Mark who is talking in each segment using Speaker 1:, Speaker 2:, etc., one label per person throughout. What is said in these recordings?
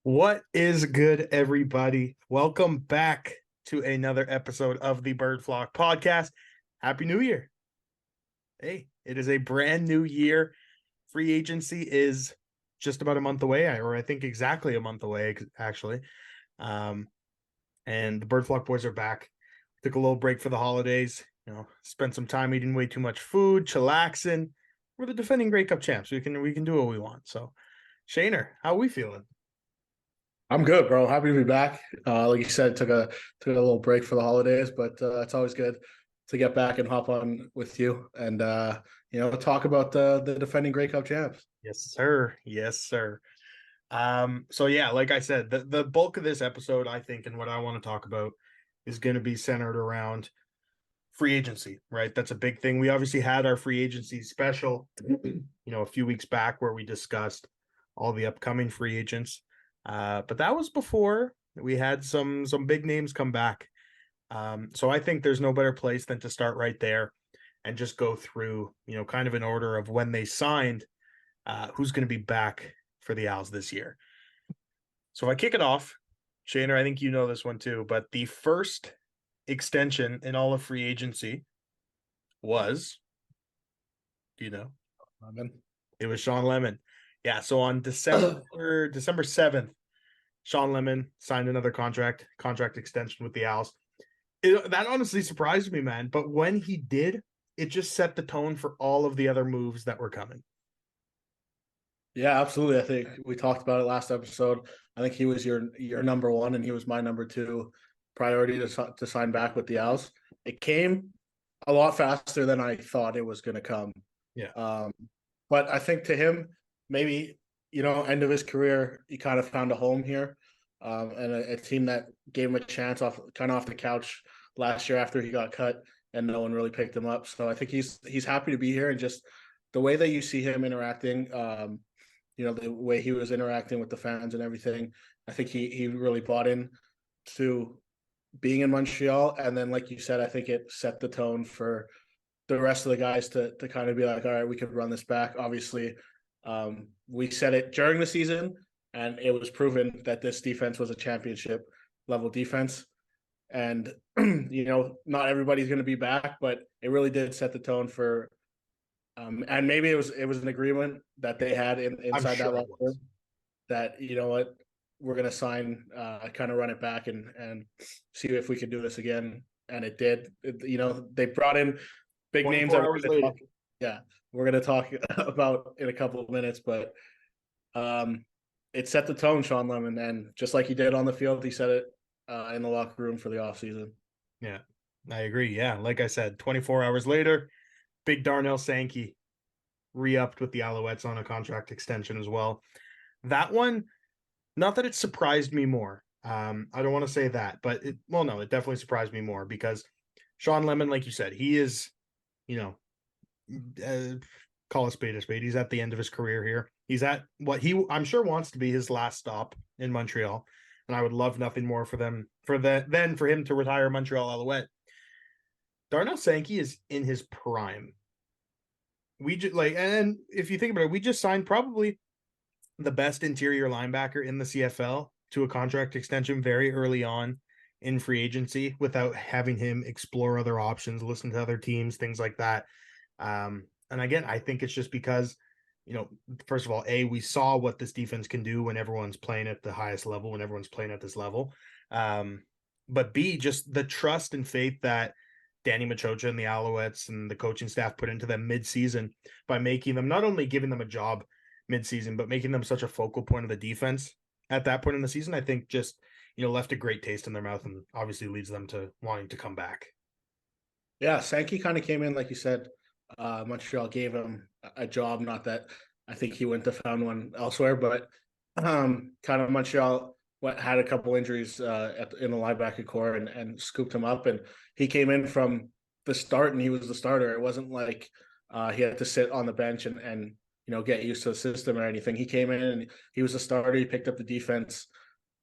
Speaker 1: What is good, everybody? Welcome back to another episode of the Bird Flock podcast. Happy New Year. Hey, it is a brand new year. Free agency is just about a month away, or I think exactly a month away, actually. Um, and the Bird Flock boys are back. Took a little break for the holidays, spent some time eating way too much food, chillaxing. We're the defending Grey Cup champs. We can do what we want. So, Shayner, how are we feeling?
Speaker 2: I'm good, bro. Happy to be back. Like you said, took a little break for the holidays, but it's always good to get back and hop on with you and talk about the defending Grey Cup champs.
Speaker 1: Yes, sir. Yes, sir. So yeah, like I said, the bulk of this episode, I think, and what I want to talk about is going to be centered around free agency, right? That's a big thing. We obviously had our free agency special, a few weeks back where we discussed all the upcoming free agents. But that was before we had some big names come back. So I think there's no better place than to start right there and just go through, kind of an order of when they signed, who's going to be back for the Owls this year. So if I kick it off, Shaner, I think you know this one too, but the first extension in all of free agency was, do you know?
Speaker 2: Lemon.
Speaker 1: It was Sean Lemon. Yeah, so on December 7th, Sean Lemon signed another contract extension with the Owls. That honestly surprised me, man. But when he did, it just set the tone for all of the other moves that were coming.
Speaker 2: Yeah, absolutely. I think we talked about it last episode. I think he was your number one, and he was my number two priority to sign back with the Owls. It came a lot faster than I thought it was going to come.
Speaker 1: Yeah.
Speaker 2: But I think to him, maybe end of his career, he kind of found a home here, and a team that gave him a chance off the couch last year after he got cut, and no one really picked him up. So I think he's happy to be here, and just the way that you see him interacting, the way he was interacting with the fans and everything, I think he really bought in to being in Montreal, and then like you said, I think it set the tone for the rest of the guys to kind of be like, all right, we could run this back. Obviously, we said it during the season, and it was proven that this defense was a championship level defense. And not everybody's going to be back, but it really did set the tone for. And maybe it was an agreement that they had inside
Speaker 1: Sure
Speaker 2: that locker room that what, we're going to sign, kind of run it back and see if we could do this again. And it did. They brought in big names that
Speaker 1: 24 hours later.
Speaker 2: we're going to talk about in a couple of minutes, but it set the tone, Sean Lemon, and just like he did on the field, he said it in the locker room for the offseason.
Speaker 1: Yeah, I agree. Yeah, like I said, 24 hours later, big Darnell Sankey re-upped with the Alouettes on a contract extension as well. That one, not that it surprised me more. I don't want to say that, but it definitely surprised me more because Sean Lemon, like you said, he is, you know, call a spade a spade. He's at the end of his career here. He's at what I'm sure wants to be his last stop in Montreal, and I would love nothing more than for him to retire Montreal Alouette. Darnell Sankey is in his prime. We just and if you think about it, we just signed probably the best interior linebacker in the CFL to a contract extension very early on in free agency without having him explore other options, listen to other teams, things like that. And again, I think it's just because, first of all, we saw what this defense can do when everyone's playing at the highest level, when everyone's playing at this level. But B, just the trust and faith that Danny Machocha and the Alouettes and the coaching staff put into them mid-season by making them, not only giving them a job mid-season, but making them such a focal point of the defense at that point in the season, I think just, left a great taste in their mouth and obviously leads them to wanting to come back.
Speaker 2: Yeah, Sankey kind of came in, like you said, Montreal gave him a job. Not that I think he wouldn't have found one elsewhere, but kind of Montreal had a couple injuries in the linebacker core and scooped him up. And he came in from the start, and he was the starter. It wasn't like he had to sit on the bench and get used to the system or anything. He came in and he was a starter. He picked up the defense.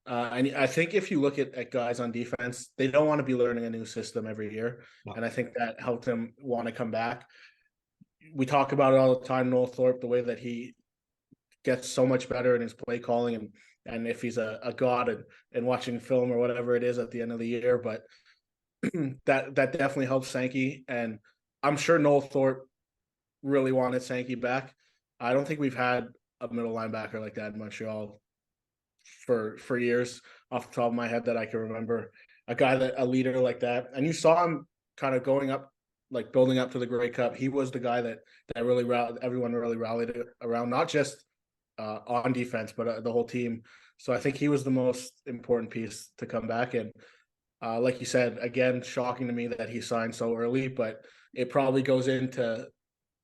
Speaker 2: And I think if you look at guys on defense, they don't want to be learning a new system every year.
Speaker 1: No.
Speaker 2: And I think that helped him want to come back. We talk about it all the time, Noel Thorpe, the way that he gets so much better in his play calling, and if he's a god and watching film or whatever it is at the end of the year. But that definitely helps Sankey, and I'm sure Noel Thorpe really wanted Sankey back. I don't think we've had a middle linebacker like that in Montreal for years, off the top of my head, that I can remember. A leader like that, and you saw him kind of going up, like building up to the Grey Cup. He was the guy that really everyone really rallied around, not just on defense, but the whole team. So I think he was the most important piece to come back. And like you said, again, shocking to me that he signed so early, but it probably goes into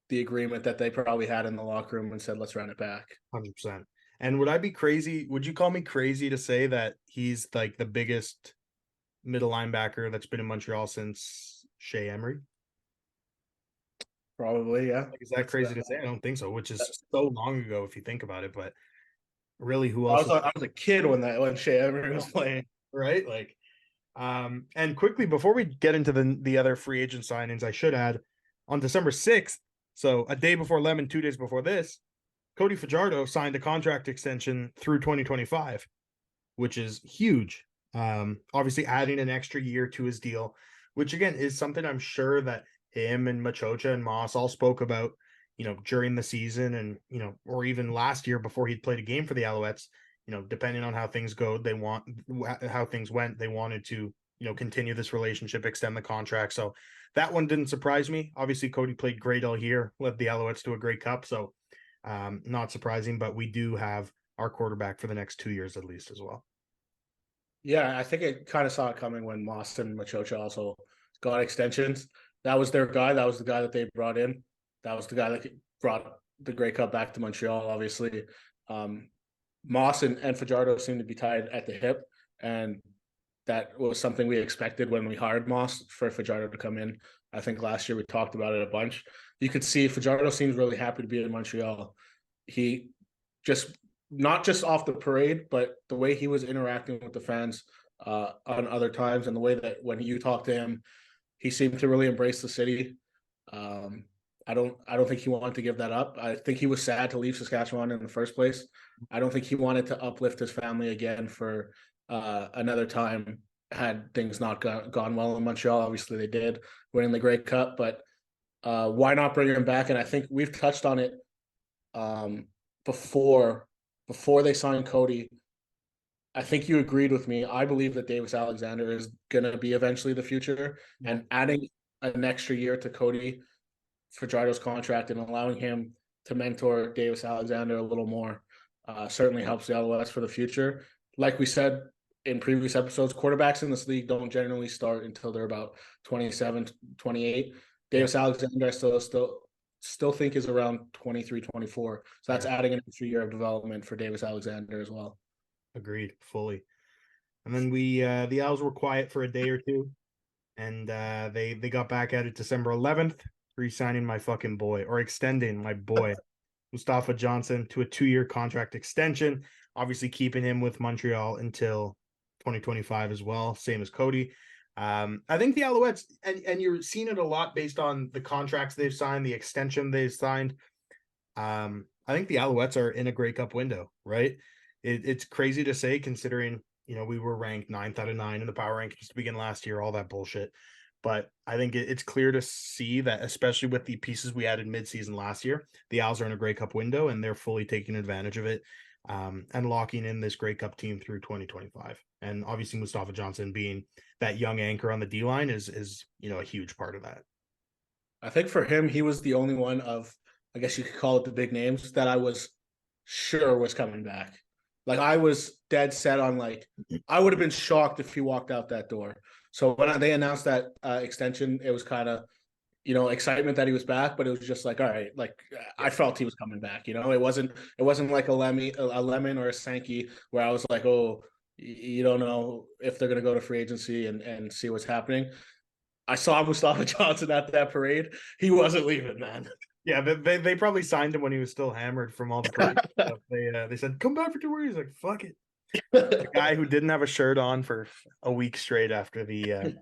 Speaker 2: the agreement that they probably had in the locker room and said, let's run it back.
Speaker 1: 100%. And would you call me crazy to say that he's like the biggest middle linebacker that's been in Montreal since Shea Emery?
Speaker 2: Probably, yeah.
Speaker 1: Like, is that crazy to say? I don't think so, which is so long ago if you think about it. But really, who else?
Speaker 2: I was a kid when Shea Emery was playing.
Speaker 1: Right? Like, and quickly before we get into the other free agent signings, I should add on December 6th, so a day before Lemon, 2 days before this, Cody Fajardo signed a contract extension through 2025, which is huge. Obviously adding an extra year to his deal, which again is something I'm sure that him and Machocha and Moss all spoke about, during the season, and or even last year before he'd played a game for the Alouettes. Depending on how things go, how things went, they wanted to, continue this relationship, extend the contract. So that one didn't surprise me. Obviously, Cody played great all year, led the Alouettes to a Grey Cup. So not surprising, but we do have our quarterback for the next 2 years at least as well.
Speaker 2: Yeah, I think it kind of saw it coming when Moss and Machocha also got extensions. That was their guy. That was the guy that they brought in. That was the guy that brought the Grey Cup back to Montreal, obviously. Moss and Fajardo seemed to be tied at the hip, and that was something we expected when we hired Moss for Fajardo to come in. I think last year we talked about it a bunch. You could see Fajardo seems really happy to be in Montreal. He just, not just off the parade, but the way he was interacting with the fans on other times, and the way that when you talk to him, he seemed to really embrace the city. I don't think he wanted to give that up. I think he was sad to leave Saskatchewan in the first place. I don't think he wanted to uplift his family again for another time had things not gone well in Montreal. Obviously they did, winning the Grey Cup, but why not bring him back? And I think we've touched on it before they signed Cody. I think you agreed with me. I believe that Davis Alexander is going to be eventually the future, and adding an extra year to Cody Fajardo's contract and allowing him to mentor Davis Alexander a little more certainly helps the Alouettes for the future. Like we said in previous episodes, quarterbacks in this league don't generally start until they're about 27, 28. Davis Alexander, I still think is around 23, 24. So that's adding an extra year of development for Davis Alexander as well.
Speaker 1: Agreed, fully. And then the Owls were quiet for a day or two, and they got back at it December 11th, re-signing my fucking boy, or extending my boy, Mustafa Johnson, to a 2-year contract extension, obviously keeping him with Montreal until 2025 as well, same as Cody. I think the Alouettes, and you're seeing it a lot based on the contracts they've signed, the extension they've signed. I think the Alouettes are in a Grey Cup window, right? It's crazy to say, considering, we were ranked 9th out of 9 in the power rankings to begin last year, all that bullshit. But I think it's clear to see that, especially with the pieces we added midseason last year, the Owls are in a Grey Cup window, and they're fully taking advantage of it, and locking in this Grey Cup team through 2025. And obviously Mustafa Johnson being that young anchor on the D-line is a huge part of that.
Speaker 2: I think for him, he was the only one of, I guess you could call it, the big names that I was sure was coming back. Like, I was dead set on, like, I would have been shocked if he walked out that door. So when they announced that extension, it was kind of, excitement that he was back, but it was just like, all right, like, I felt he was coming back. It wasn't like a Lemon or a Sankey where I was like, oh, you don't know if they're going to go to free agency and see what's happening. I saw Mustafa Johnson at that parade. He wasn't leaving, man.
Speaker 1: Yeah, they probably signed him when he was still hammered from all the stuff. They said, come back for 2 weeks. He's like, fuck it. The guy who didn't have a shirt on for a week straight after the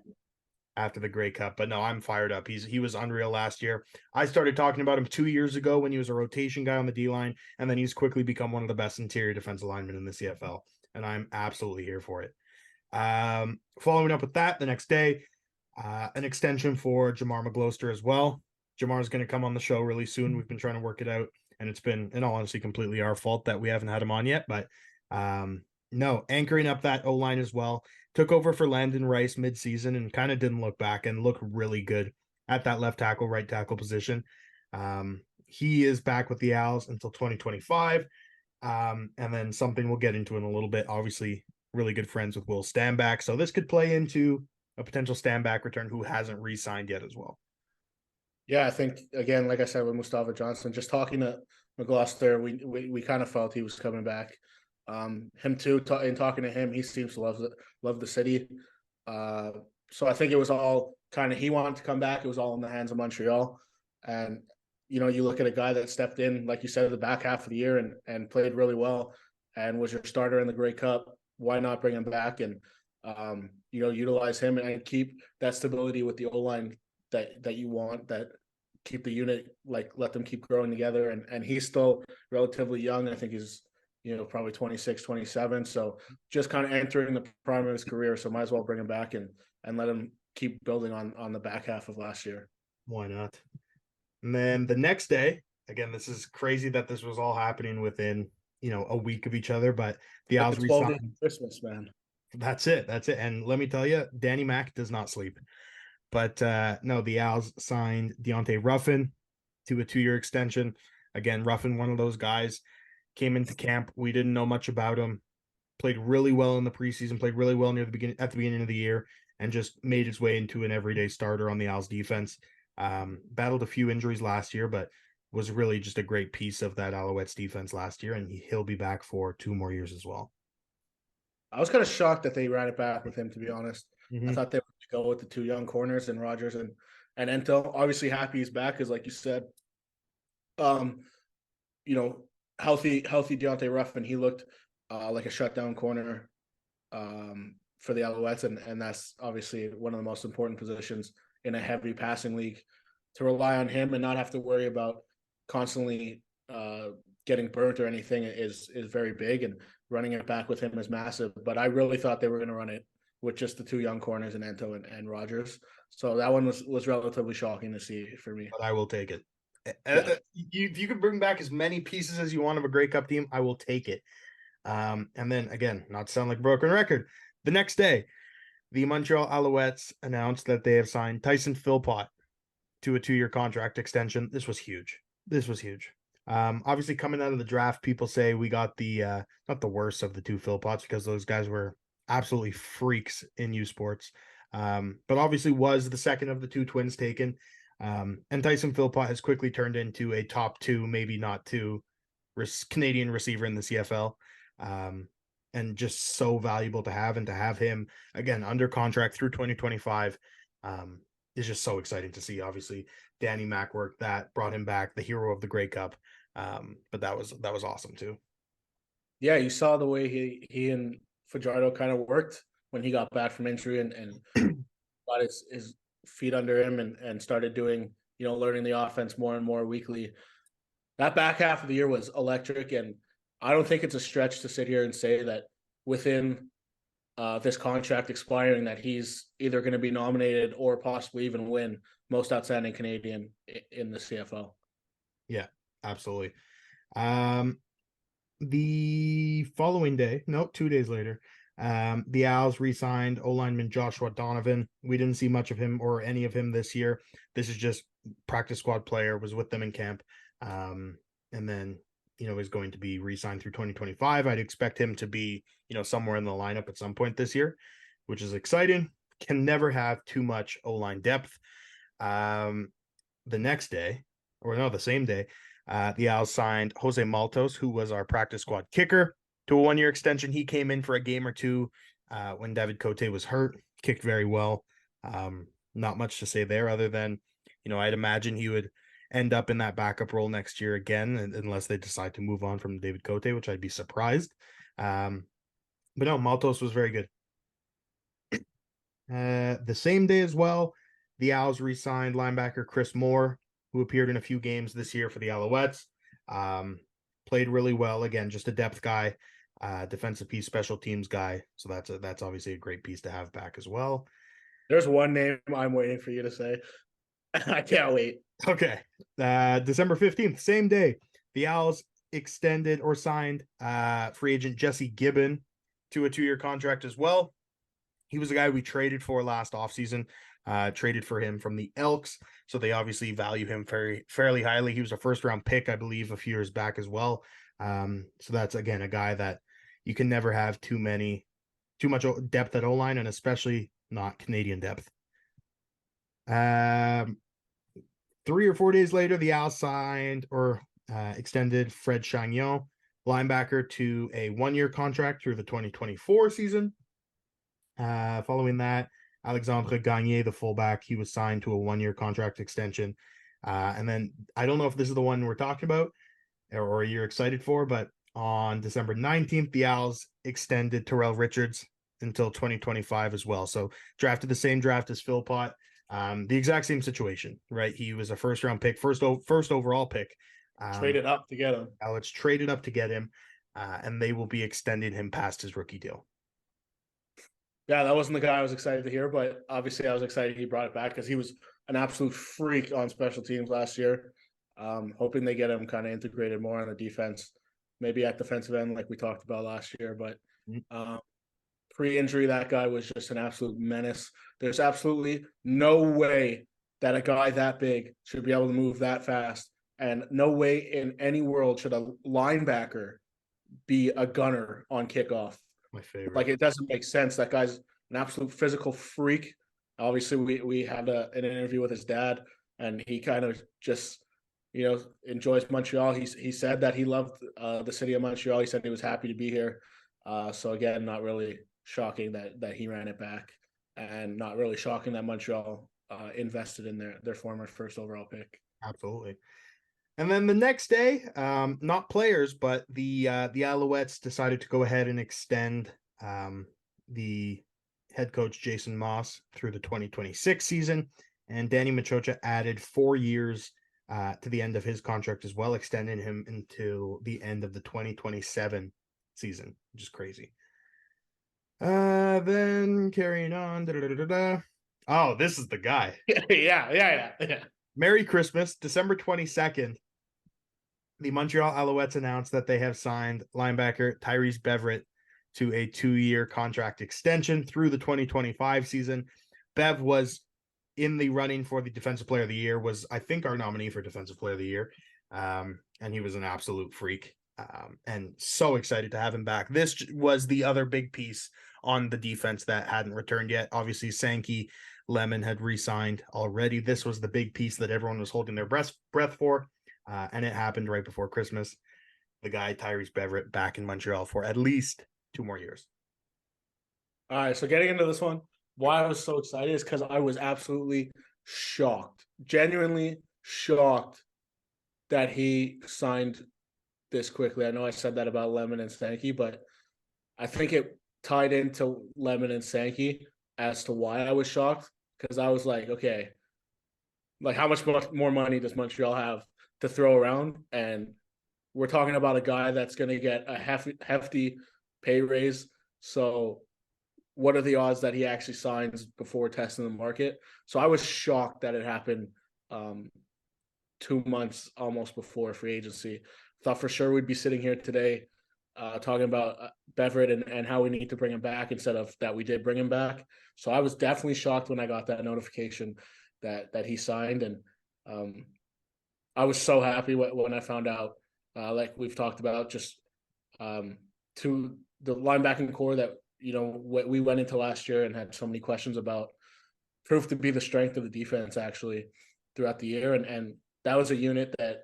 Speaker 1: after the Grey Cup. But no, I'm fired up. He was unreal last year. I started talking about him 2 years ago when he was a rotation guy on the D line, and then he's quickly become one of the best interior defensive linemen in the CFL. And I'm absolutely here for it. Following up with that, the next day, an extension for Jamar McGloster as well. Jamar's going to come on the show really soon. We've been trying to work it out, and it's been, in all honesty, completely our fault that we haven't had him on yet. But no, anchoring up that O line as well. Took over for Landon Rice midseason and kind of didn't look back and looked really good at that left tackle, right tackle position. He is back with the Owls until 2025. And then something we'll get into in a little bit. Obviously, really good friends with Will Stanback. So this could play into a potential Stanback return who hasn't re-signed yet as well.
Speaker 2: Yeah, I think again, like I said with Mustafa Johnson, just talking to McGloster, we kind of felt he was coming back. Him too. In talking to him, he seems to love the city. So I think it was all kind of he wanted to come back. It was all in the hands of Montreal, and you know, you look at a guy that stepped in, like you said, the back half of the year and played really well, and was your starter in the Grey Cup. Why not bring him back and you know, utilize him and keep that stability with the O line that you want, that keep the unit, like let them keep growing together. And he's still relatively young. I think he's, you know, probably 26, 27. So just kind of entering the prime of his career. So might as well bring him back and let him keep building on the back half of last year.
Speaker 1: Why not? And then the next day, again, this is crazy that this was all happening within, you know, a week of each other, but the Owls resigned.
Speaker 2: Christmas, man.
Speaker 1: That's it. That's it. And let me tell you, Danny Mac does not sleep. But no, the Owls signed Deontay Ruffin to a 2-year extension. Again, Ruffin, one of those guys, came into camp. We didn't know much about him. Played really well in the preseason. Played really well at the beginning of the year, and just made his way into an everyday starter on the Owls defense. Battled a few injuries last year, but was really just a great piece of that Alouettes defense last year, and he'll be back for 2 more years as well.
Speaker 2: I was kind of shocked that they ran it back with him, to be honest.
Speaker 1: Mm-hmm.
Speaker 2: I thought they would go with the 2 young corners and Rogers and Ento. Obviously happy he's back, because like you said, you know, healthy Deontay Ruffin, he looked like a shutdown corner for the Alouettes, and that's obviously one of the most important positions in a heavy passing league. To rely on him and not have to worry about constantly getting burnt or anything is very big, and running it back with him is massive. But I really thought they were going to run it with just the 2 young corners and Ento and Rogers. So that one was relatively shocking to see for me.
Speaker 1: But I will take it.
Speaker 2: Yeah.
Speaker 1: If you could bring back as many pieces as you want of a Grey Cup team, I will take it. And then again, not to sound like a broken record, the next day, the Montreal Alouettes announced that they have signed Tyson Philpott to a 2-year contract extension. This was huge. Obviously, coming out of the draft, people say we got the not the worst of the 2 Philpotts, because those guys were absolutely freaks in U Sports. But obviously was the second of the 2 twins taken. And Tyson Philpott has quickly turned into a top 2, maybe not 2, Canadian receiver in the CFL. And just so valuable to have, and to have him again under contract through 2025 is just so exciting to see. Obviously, Danny Mac worked that, brought him back, the hero of the Grey Cup. But that was awesome too.
Speaker 2: Yeah, you saw the way he and Fajardo kind of worked when he got back from injury and got his feet under him and started doing, you know, learning the offense more and more weekly. That back half of the year was electric, and I don't think it's a stretch to sit here and say that within this contract expiring, that he's either going to be nominated or possibly even win most outstanding Canadian in the CFL.
Speaker 1: Yeah, absolutely. The following day, 2 days later, the Owls re-signed O-lineman Joshua Donovan. We didn't see much of him or any of him this year. This is just practice squad player, was with them in camp. And then, you know, is going to be re-signed through 2025. I'd expect him to be, you know, somewhere in the lineup at some point this year, which is exciting. Can never have too much O-line depth. The next day, or no, the same day, the Owls signed Jose Maltos, who was our practice squad kicker, to a 1-year extension. He came in for a game or 2 when David Cote was hurt, kicked very well. Not much to say there other than, you know, I'd imagine he would end up in that backup role next year again, unless they decide to move on from David Cote, which I'd be surprised. But no, Maltos was very good. The same day as well, the Owls re-signed linebacker Chris Moore, who appeared in a few games this year for the Alouettes. Played really well. Again, just a depth guy, defensive piece, special teams guy. So that's obviously a great piece to have back as well.
Speaker 2: There's one name I'm waiting for you to say. I can't wait.
Speaker 1: Okay. December 15th, same day, the Owls extended or signed free agent Jesse Gibbon to a 2-year contract as well. He was a guy we traded for last offseason, traded for him from the Elks. So they obviously value him fairly highly. He was a first round pick, I believe, a few years back as well. So that's, again, a guy that you can never have too much depth at O-line, and especially not Canadian depth. 3 or 4 days later, the Owls signed or extended Fred Chagnon, linebacker, to a 1-year contract through the 2024 season. Following that, Alexandre Gagné, the fullback, he was signed to a 1-year contract extension. And then I don't know if this is the one we're talking about or you're excited for, but on December 19th, the Owls extended Terrell Richards until 2025 as well. So drafted the same draft as Philpott. The exact same situation, right? He was a first round pick, first overall pick.
Speaker 2: Traded up to get him.
Speaker 1: Alex traded up to get him, and they will be extending him past his rookie deal.
Speaker 2: Yeah, that wasn't the guy I was excited to hear, but obviously I was excited he brought it back because he was an absolute freak on special teams last year. Hoping they get him kind of integrated more on the defense, maybe at defensive end like we talked about last year. But pre-injury, that guy was just an absolute menace. There's absolutely no way that a guy that big should be able to move that fast, and no way in any world should a linebacker be a gunner on kickoff.
Speaker 1: My favorite.
Speaker 2: Like, it doesn't make sense. That guy's an absolute physical freak. Obviously, we had an interview with his dad, and he kind of just, enjoys Montreal. He said that he loved the city of Montreal. He said he was happy to be here. So again, not really shocking that he ran it back, and not really shocking that Montreal invested in their former first overall pick.
Speaker 1: Absolutely. And then the next day, not players, but the Alouettes decided to go ahead and extend the head coach Jason Moss through the 2026 season, and Danny Machocha added 4 years to the end of his contract as well, extending him until the end of the 2027 season, which is crazy. Then carrying on. Oh, this is the guy.
Speaker 2: Yeah.
Speaker 1: Merry Christmas, December 22nd. The Montreal Alouettes announced that they have signed linebacker Tyrese Beverett to a 2-year contract extension through the 2025 season. Bev was in the running for the Defensive Player of the Year, was, I think, our nominee for Defensive Player of the Year. And he was an absolute freak. And so excited to have him back. This was the other big piece on the defense that hadn't returned yet. Obviously, Sankey, Lemon had re-signed already. This was the big piece that everyone was holding their breath for. And it happened right before Christmas. The guy, Tyrese Beverett, back in Montreal for at least 2 more years.
Speaker 2: All right, so getting into this one, why I was so excited is because I was absolutely shocked, genuinely shocked that he signed this quickly. I know I said that about Lemon and Sankey, but I think it tied into Lemon and Sankey as to why I was shocked, because I was like, okay, like, how much more money does Montreal have to throw around? And we're talking about a guy that's going to get a hefty pay raise. So what are the odds that he actually signs before testing the market? So I was shocked that it happened 2 months almost before free agency. Thought for sure we'd be sitting here today talking about Beverett and how we need to bring him back, instead of that we did bring him back. So I was definitely shocked when I got that notification that he signed. And I was so happy when I found out, like we've talked about, just to the linebacking core that, we went into last year and had so many questions about, proved to be the strength of the defense actually throughout the year. And that was a unit that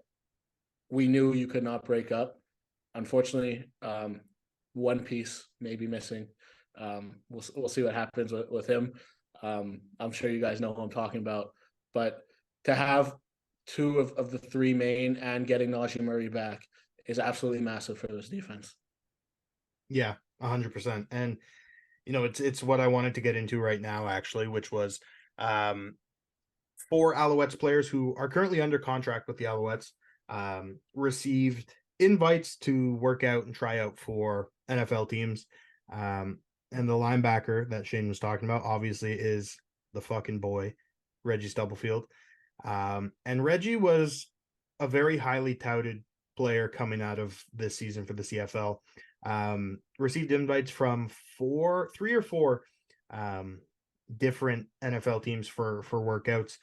Speaker 2: we knew you could not break up. Unfortunately, one piece may be missing. We'll see what happens with him. I'm sure you guys know who I'm talking about, but to have 2 of the 3 main and getting Najee Murray back is absolutely massive for this defense.
Speaker 1: Yeah, 100%. And it's what I wanted to get into right now, actually, which was um, 4 Alouettes players who are currently under contract with the Alouettes received invites to work out and try out for NFL teams. And the linebacker that Shane was talking about obviously is the fucking boy, Reggie Stubblefield. And Reggie was a very highly touted player coming out of this season for the CFL. Received invites from 3 or 4 different NFL teams for workouts.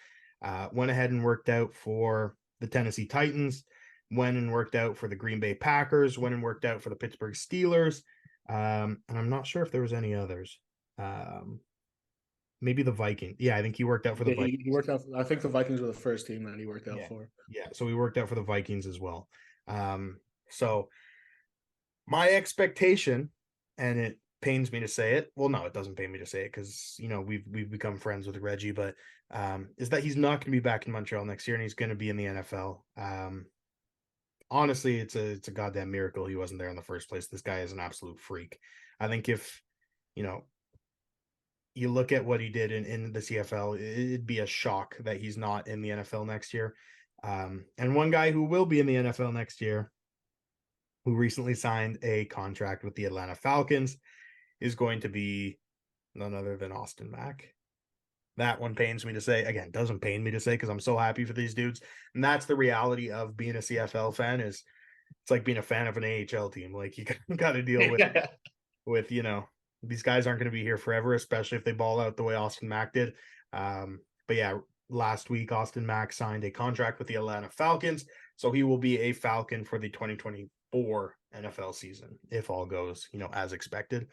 Speaker 1: Went ahead and worked out for the Tennessee Titans, went and worked out for the Green Bay Packers, went and worked out for the Pittsburgh Steelers. And I'm not sure if there was any others. Maybe the Vikings. Yeah, I think he worked out for the Vikings.
Speaker 2: He worked out. I think the Vikings were the first team that he worked out for.
Speaker 1: Yeah, so he worked out for the Vikings as well. So my expectation, and it pains me to say it. Well, no, it doesn't pain me to say it because we've become friends with Reggie, but is that he's not going to be back in Montreal next year, and he's going to be in the NFL. Honestly, it's a goddamn miracle he wasn't there in the first place. This guy is an absolute freak. I think if you look at what he did in the CFL, it'd be a shock that he's not in the NFL next year. And one guy who will be in the NFL next year, who recently signed a contract with the Atlanta Falcons, is going to be none other than Austin Mack. That one pains me to say. Again, doesn't pain me to say because I'm so happy for these dudes. And that's the reality of being a CFL fan. Is it's like being a fan of an AHL team. Like you got to deal with these guys aren't going to be here forever, especially if they ball out the way Austin Mack did. But yeah, last week Austin Mack signed a contract with the Atlanta Falcons, so he will be a Falcon for the 2024 NFL season if all goes as expected.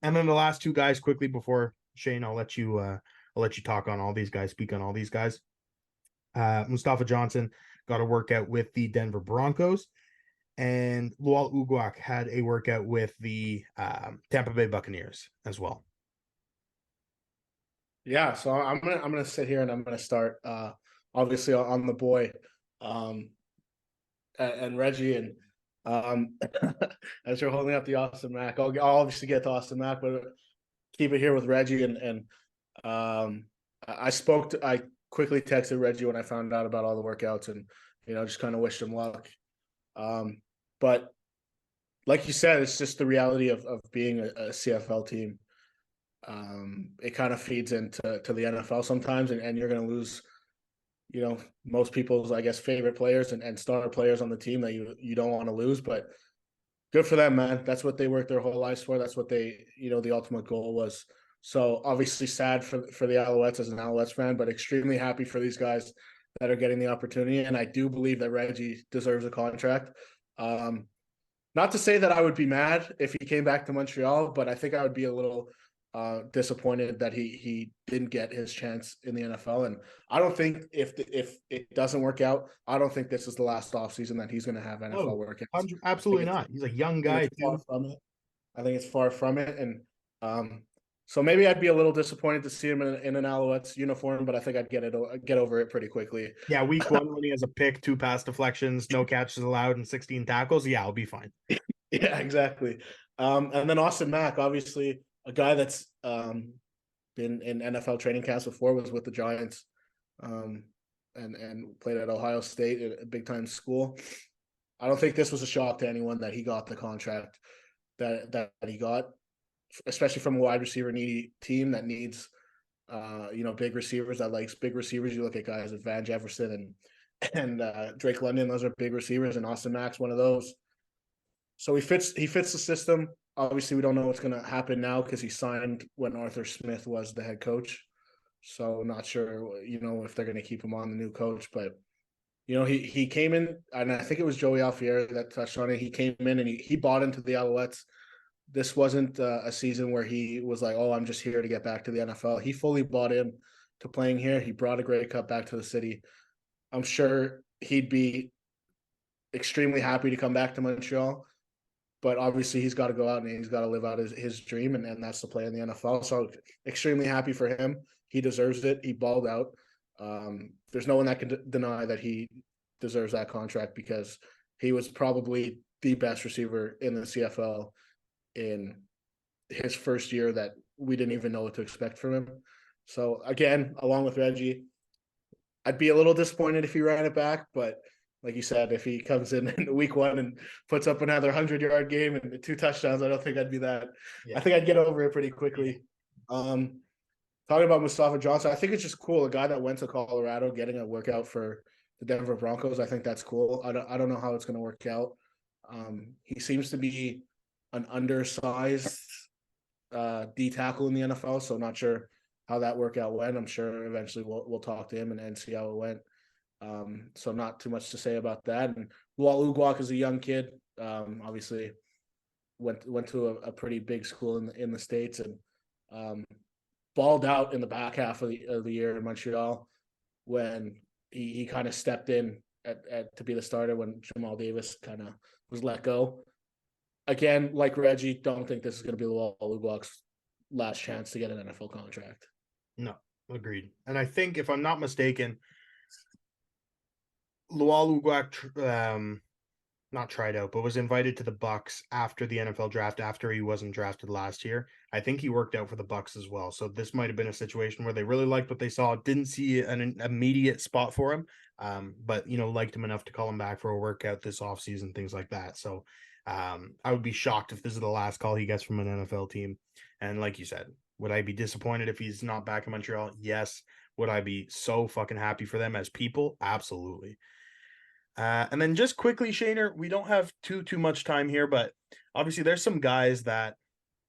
Speaker 1: And then the last 2 guys quickly before Shane, I'll let you talk on all these guys, speak on all these guys. Mustafa Johnson got a workout with the Denver Broncos, and Lual Uguak had a workout with the Tampa Bay Buccaneers as well.
Speaker 2: Yeah, so I'm gonna sit here and I'm gonna start obviously on the boy and Reggie, and as you're holding up the Austin Mack, I'll obviously get to Austin Mack, but keep it here with Reggie. And I quickly texted Reggie when I found out about all the workouts, and just kind of wished him luck. But like you said, it's just the reality of being a CFL team. It kind of feeds into the NFL sometimes, and you're going to lose, most people's, I guess, favorite players and star players on the team that you don't want to lose. But good for them, man. That's what they worked their whole lives for. That's what they, the ultimate goal was. So obviously sad for the Alouettes as an Alouettes fan, but extremely happy for these guys that are getting the opportunity. And I do believe that Reggie deserves a contract. Not to say that I would be mad if he came back to Montreal, but I think I would be a little disappointed that he didn't get his chance in the NFL. And I don't think if it doesn't work out, I don't think this is the last offseason that he's going to have NFL work.
Speaker 1: Absolutely not. He's a young guy too.
Speaker 2: I think it's far from it. And so maybe I'd be a little disappointed to see him in an Alouettes uniform, but I think I'd get over it pretty quickly.
Speaker 1: Yeah, week 1 when he has a pick, 2 pass deflections, no catches allowed, and 16 tackles. Yeah, I'll be fine.
Speaker 2: Yeah, exactly. And then Austin Mack, obviously a guy that's been in NFL training camps before, was with the Giants, and played at Ohio State, a big time school. I don't think this was a shock to anyone that he got the contract that he got, especially from a wide receiver needy team that needs big receivers, that likes big receivers. You look at guys like Van Jefferson and Drake London; those are big receivers, and Austin Mack's one of those. So he fits the system. Obviously, we don't know what's going to happen now because he signed when Arthur Smith was the head coach. So not sure, if they're going to keep him on, the new coach. But, he came in, and I think it was Joey Alfieri that touched on it. He came in and he bought into the Alouettes. This wasn't a season where he was like, oh, I'm just here to get back to the NFL. He fully bought in to playing here. He brought a Grey Cup back to the city. I'm sure he'd be extremely happy to come back to Montreal. But obviously he's got to go out and he's got to live out his dream, and that's to play in the NFL. So extremely happy for him. He deserves it. He balled out. There's no one that can deny that he deserves that contract because he was probably the best receiver in the CFL in his first year that we didn't even know what to expect from him. So again, along with Reggie, I'd be a little disappointed if he ran it back, but like you said, if he comes in week one and puts up another 100-yard game and 2 touchdowns, I don't think I'd be that.
Speaker 1: Yeah.
Speaker 2: I think I'd get over it pretty quickly. Talking about Mustafa Johnson, I think it's just cool. A guy that went to Colorado getting a workout for the Denver Broncos. I think that's cool. I don't know how it's going to work out. He seems to be an undersized D tackle in the NFL, so not sure how that workout went. I'm sure eventually we'll talk to him and see how it went. So not too much to say about that. And Lual Ugwak is a young kid. Obviously went to a pretty big school in the States and balled out in the back half of the year in Montreal when he kind of stepped in to be the starter when Jamal Davis kind of was let go. Again, like Reggie, don't think this is going to be Lual Ugwak's last chance to get an NFL contract.
Speaker 1: No, agreed. And I think, if I'm not mistaken, Lual Ugwak not tried out, but was invited to the Bucks after the NFL draft, after he wasn't drafted last year. I think he worked out for the Bucks as well. So this might have been a situation where they really liked what they saw, didn't see an immediate spot for him, but liked him enough to call him back for a workout this offseason, things like that. So I would be shocked if this is the last call he gets from an NFL team. And like you said, would I be disappointed if he's not back in Montreal? Yes. Would I be so fucking happy for them as people? Absolutely. And then just quickly, Shayner, we don't have too much time here, but obviously there's some guys that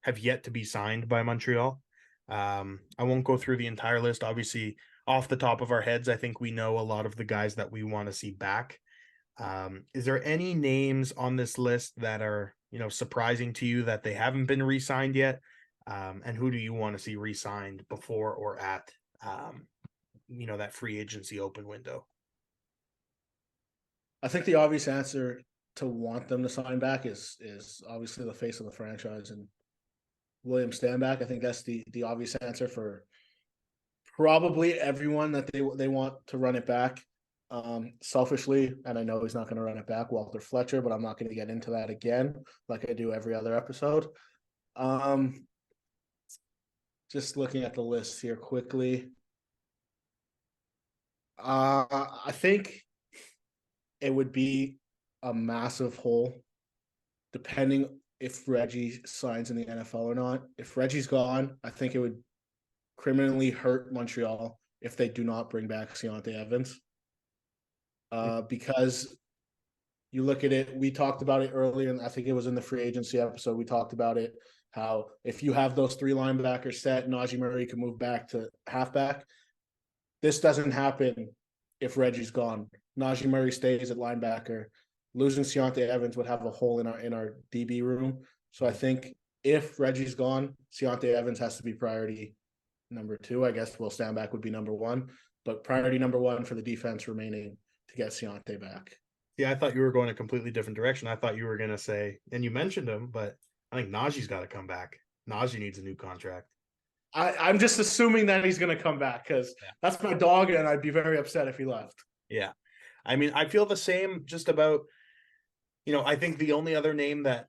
Speaker 1: have yet to be signed by Montreal. I won't go through the entire list. Obviously, off the top of our heads, I think we know a lot of the guys that we want to see back. Is there any names on this list that are, surprising to you that they haven't been re-signed yet? And who do you want to see re-signed before or at, that free agency open window?
Speaker 2: I think the obvious answer to want them to sign back is obviously the face of the franchise and William Stanback. I think that's the obvious answer for probably everyone that they want to run it back. Selfishly, and I know he's not going to run it back, Walter Fletcher, but I'm not going to get into that again like I do every other episode. Just looking at the list here quickly. I think it would be a massive hole depending if Reggie signs in the NFL or not. If Reggie's gone, I think it would criminally hurt Montreal if they do not bring back Keontae Evans. Because you look at it, we talked about it earlier, and I think it was in the free agency episode. We talked about it, how if you have those 3 linebackers set, Najee Murray can move back to halfback. This doesn't happen if Reggie's gone. Najee Murray stays at linebacker. Losing Keontae Evans would have a hole in our DB room. So I think if Reggie's gone, Keontae Evans has to be priority number 2. I guess Will Stanback would be number 1, but priority number 1 for the defense remaining to get Keontae back.
Speaker 1: Yeah, I thought you were going a completely different direction. I thought you were going to say, and you mentioned him, but I think Najee's got to come back. Najee needs a new contract.
Speaker 2: I'm just assuming that he's going to come back because that's my dog, and I'd be very upset if he left.
Speaker 1: Yeah. I mean, I feel the same just about, I think the only other name that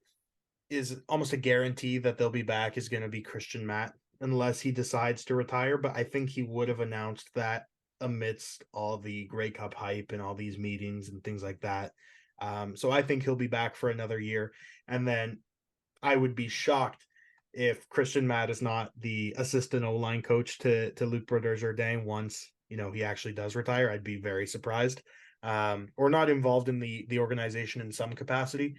Speaker 1: is almost a guarantee that they'll be back is going to be Christian Matt, unless he decides to retire. But I think he would have announced that amidst all the Grey Cup hype and all these meetings and things like that. So I think he'll be back for another year. And then I would be shocked if Christian Matt is not the assistant O-line coach to Luc Brodeur-Jourdain once, he actually does retire. I'd be very surprised. Or not involved in the organization in some capacity.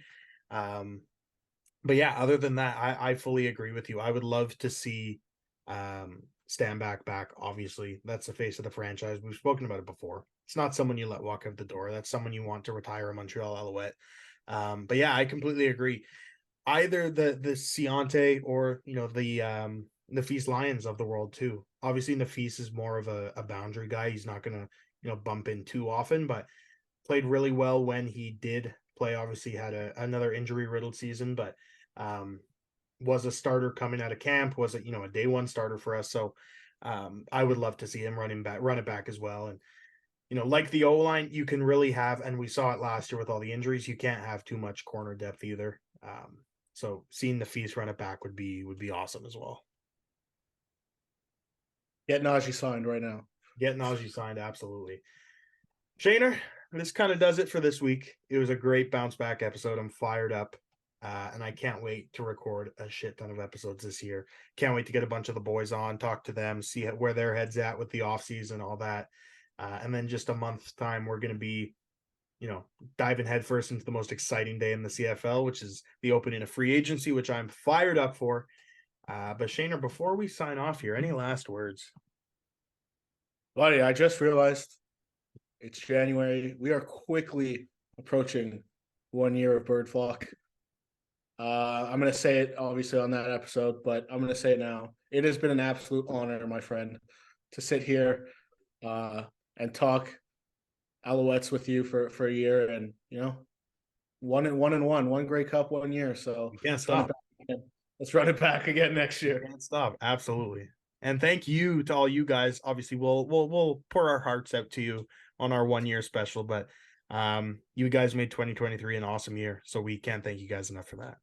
Speaker 1: But yeah, other than that, I fully agree with you. I would love to see Stanback back. Obviously, that's the face of the franchise. We've spoken about it before. It's not someone you let walk out the door. That's someone you want to retire a Montreal Alouette. But yeah, I completely agree. Either the Keontae or the Nafis Lions of the world too. Obviously, Nafis is more of a boundary guy. He's not gonna bump in too often, but played really well when he did play. Obviously, had another injury riddled season, but was a starter coming out of camp. Was a day 1 starter for us. So I would love to see him run it back as well. And like the O-line, you can really have, and we saw it last year with all the injuries, you can't have too much corner depth either. So seeing the Feast run it back would be awesome as well.
Speaker 2: Get Najee signed right now.
Speaker 1: Get Najee signed, absolutely. Shayner, this kind of does it for this week. It was a great bounce back episode. I'm fired up. And I can't wait to record a shit ton of episodes this year. Can't wait to get a bunch of the boys on, talk to them, see where their heads at with the offseason, all that. And then just a month's time, we're going to be, diving headfirst into the most exciting day in the CFL, which is the opening of free agency, which I'm fired up for. But Shayner, before we sign off here, any last words?
Speaker 2: Buddy, I just realized it's January. We are quickly approaching 1 year of Bird Flock. I'm going to say it obviously on that episode, but I'm going to say it now. It has been an absolute honor, my friend, to sit here and talk Alouettes with you for a year, and one Grey Cup 1 year. So
Speaker 1: You can't stop.
Speaker 2: Let's run it back again next year.
Speaker 1: You can't stop. Absolutely. And thank you to all you guys. Obviously, we'll pour our hearts out to you on our 1 year special, but you guys made 2023 an awesome year. So we can't thank you guys enough for that.